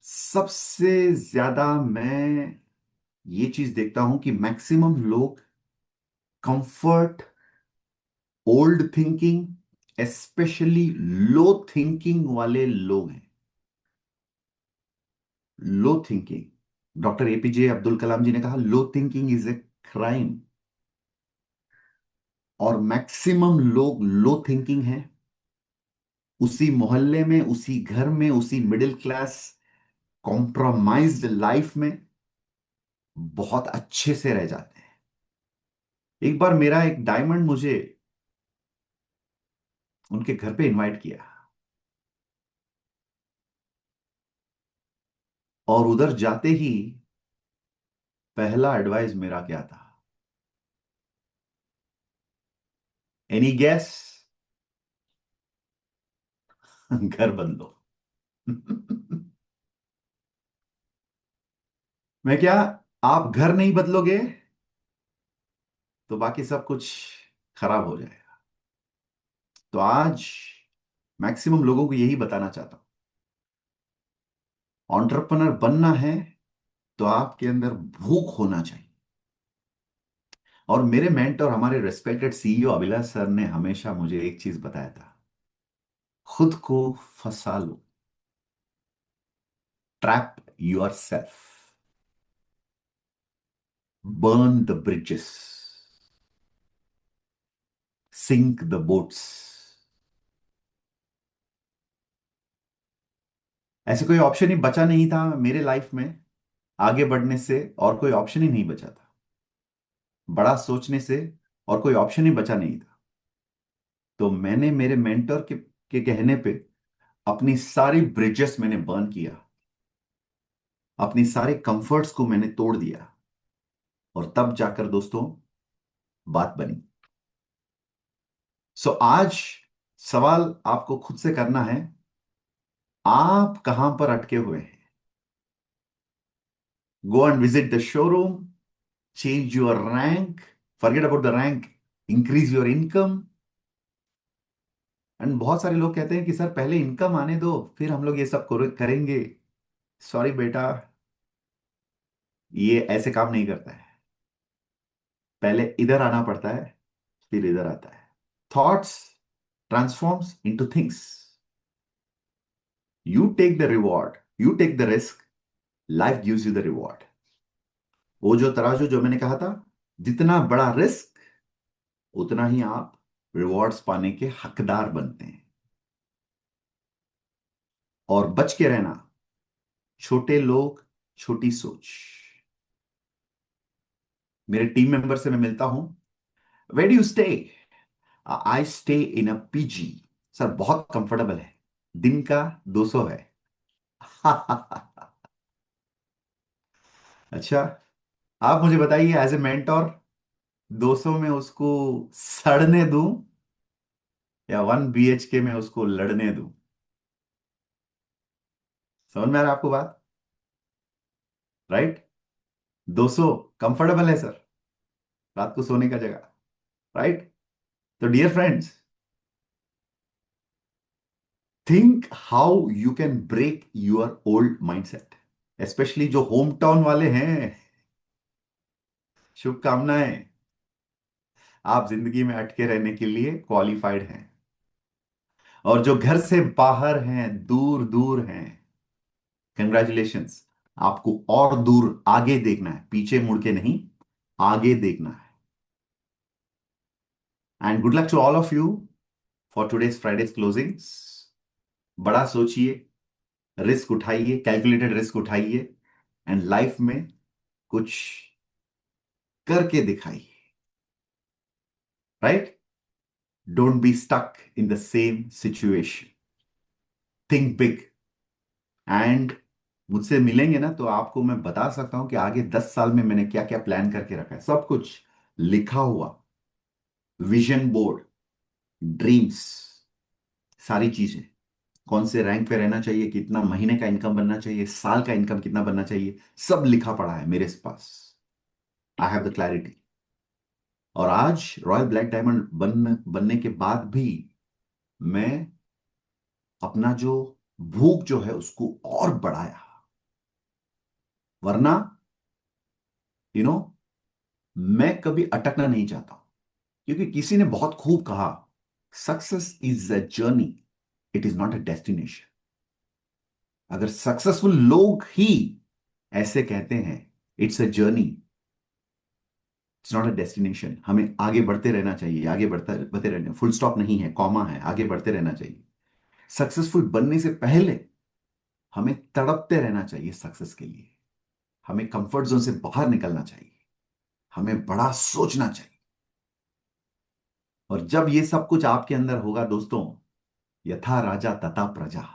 सबसे ज्यादा मैं ये चीज देखता हूं कि मैक्सिमम लोग कंफर्ट, ओल्ड थिंकिंग, स्पेशली लो थिंकिंग वाले लोग हैं। लो thinking, doctor APJ Abdul Kalam जी ने कहा लो थिंकिंग इज ए क्राइम। और मैक्सिमम लोग लो थिंकिंग हैं। उसी मोहल्ले में, उसी घर में, उसी मिडिल क्लास कॉम्प्रोमाइज्ड लाइफ में बहुत अच्छे से रह जाते हैं। एक बार मेरा एक डायमंड मुझे उनके घर पे इनवाइट किया, और उधर जाते ही पहला एडवाइस मेरा क्या था? Any gas? घर बदलो। मैं क्या, आप घर नहीं बदलोगे तो बाकी सब कुछ खराब हो जाएगा। तो आज मैक्सिमम लोगों को यही बताना चाहता हूं, एंटरप्रेन्योर बनना है तो आपके अंदर भूख होना चाहिए। और मेरे मेंटर, हमारे रेस्पेक्टेड सीईओ अभिलाष सर ने हमेशा मुझे एक चीज बताया था, खुद को फंसा लो, trap yourself, burn the bridges, sink the boats. ऐसे कोई ऑप्शन ही बचा नहीं था मेरे लाइफ में आगे बढ़ने से, और कोई ऑप्शन ही नहीं बचा था बड़ा सोचने से, और कोई ऑप्शन ही बचा नहीं था। तो मैंने मेरे मेंटर के कहने पे अपनी सारी ब्रिजेस मैंने बर्न किया, अपनी सारे कंफर्ट्स को मैंने तोड़ दिया, और तब जाकर दोस्तों बात बनी। सो आज सवाल आपको खुद से करना है, आप कहां पर अटके हुए हैं? Go and visit the showroom, change your rank, forget about the rank, increase your income. And बहुत सारे लोग कहते हैं कि सर पहले इनकम आने दो फिर हम लोग ये सब करेंगे। सॉरी बेटा, ये ऐसे काम नहीं करता है। पहले इधर आना पड़ता है, फिर इधर आता है। Thoughts transforms into things. You take the reward, you take the risk, life gives you the reward. वो जो तराजू जो मैंने कहा था, जितना बड़ा रिस्क उतना ही आप रिवॉर्ड्स पाने के हकदार बनते हैं। और बच के रहना, छोटे लोग, छोटी सोच। मेरे टीम मेंबर से मैं मिलता हूं, where do you stay? I stay in a PG. Sir बहुत कंफर्टेबल है, दिन का 200 है। अच्छा, आप मुझे बताइए एज ए मेंटोर, 200 में उसको सड़ने दूं या 1 BHK में उसको लड़ने दूं? समझ में आ रहा है आपको बात? राइट? 200 कंफर्टेबल है सर, रात को सोने का जगह। राइट? तो dear friends, think how you can break your old mindset. Specially जो होम टाउन वाले हैं, शुभकामनाएं, आप जिंदगी में अटके रहने के लिए क्वालिफाइड हैं। और जो घर से बाहर हैं, दूर दूर हैं, कंग्रेचुलेशंस, आपको और दूर आगे देखना है, पीछे मुड़ के नहीं, आगे देखना है। And good luck to all of you for today's Friday's closings. बड़ा सोचिए, रिस्क उठाइए, कैलकुलेटेड रिस्क उठाइए, एंड लाइफ में कुछ करके दिखाइए, right? Don't be stuck in the same situation, think big. And मुझसे मिलेंगे ना तो आपको मैं बता सकता हूं कि आगे 10 साल में मैंने क्या क्या प्लान करके रखा है, सब कुछ लिखा हुआ, विजन बोर्ड, ड्रीम्स, सारी चीजें। कौन से रैंक पे रहना चाहिए, कितना महीने का इनकम बनना चाहिए, साल का इनकम कितना बनना चाहिए, सब लिखा पड़ा है मेरे पास। I have the clarity. और आज रॉयल ब्लैक डायमंड बनने के बाद भी मैं अपना जो भूख जो है उसको और बढ़ाया। वरना यू नो मैं कभी अटकना नहीं चाहता, क्योंकि किसी ने बहुत खूब कहा, success is a journey, it is not a destination. अगर सक्सेसफुल लोग ही ऐसे कहते हैं, it's a journey, it's not a destination. हमें आगे बढ़ते रहना चाहिए, आगे बढ़ते रहना, फुल स्टॉप नहीं है, कॉमा है, आगे बढ़ते रहना चाहिए। सक्सेसफुल बनने से पहले हमें तड़पते रहना चाहिए सक्सेस के लिए। हमें कंफर्ट जोन से बाहर निकलना चाहिए, हमें बड़ा सोचना चाहिए। और जब ये सब कुछ आपके अंदर होगा दोस्तों, यथा राजा तथा प्रजा,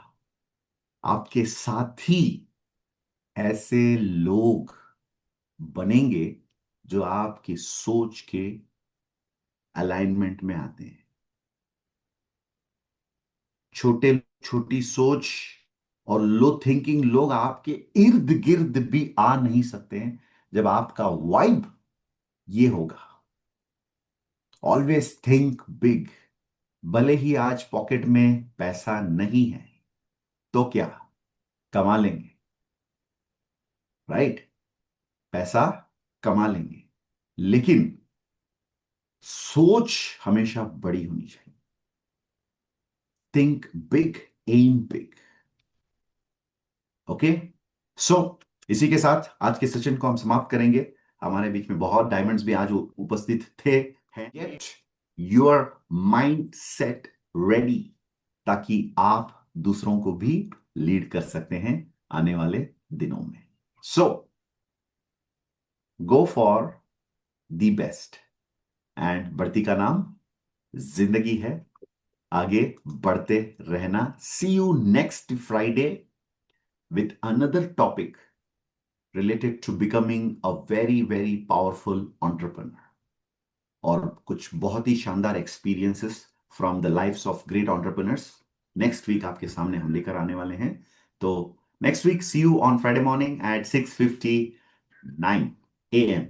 आपके साथ ही ऐसे लोग बनेंगे जो आपकी सोच के अलाइनमेंट में आते हैं। छोटे छोटी सोच और लो थिंकिंग लोग आपके इर्द गिर्द भी आ नहीं सकते हैं जब आपका वाइब ये होगा, ऑलवेज थिंक बिग। भले ही आज पॉकेट में पैसा नहीं है तो क्या, कमा लेंगे, राइट? पैसा कमा लेंगे, लेकिन सोच हमेशा बड़ी होनी चाहिए। Think big, aim big. Okay, so इसी के साथ आज के सेशन को हम समाप्त करेंगे। हमारे बीच में बहुत डायमंड्स भी आज उपस्थित थे। Get your mind set ready, ताकि आप दूसरों को भी लीड कर सकते हैं आने वाले दिनों में। So go for the best. And बढ़ती का नाम जिंदगी है, आगे बढ़ते रहना। See you next Friday with another topic related to becoming a very very powerful entrepreneur, और कुछ बहुत ही शानदार experiences from the lifes of great entrepreneurs next week आपके सामने हम लेकर आने वाले हैं। तो next week see you on Friday morning at 6:59 AM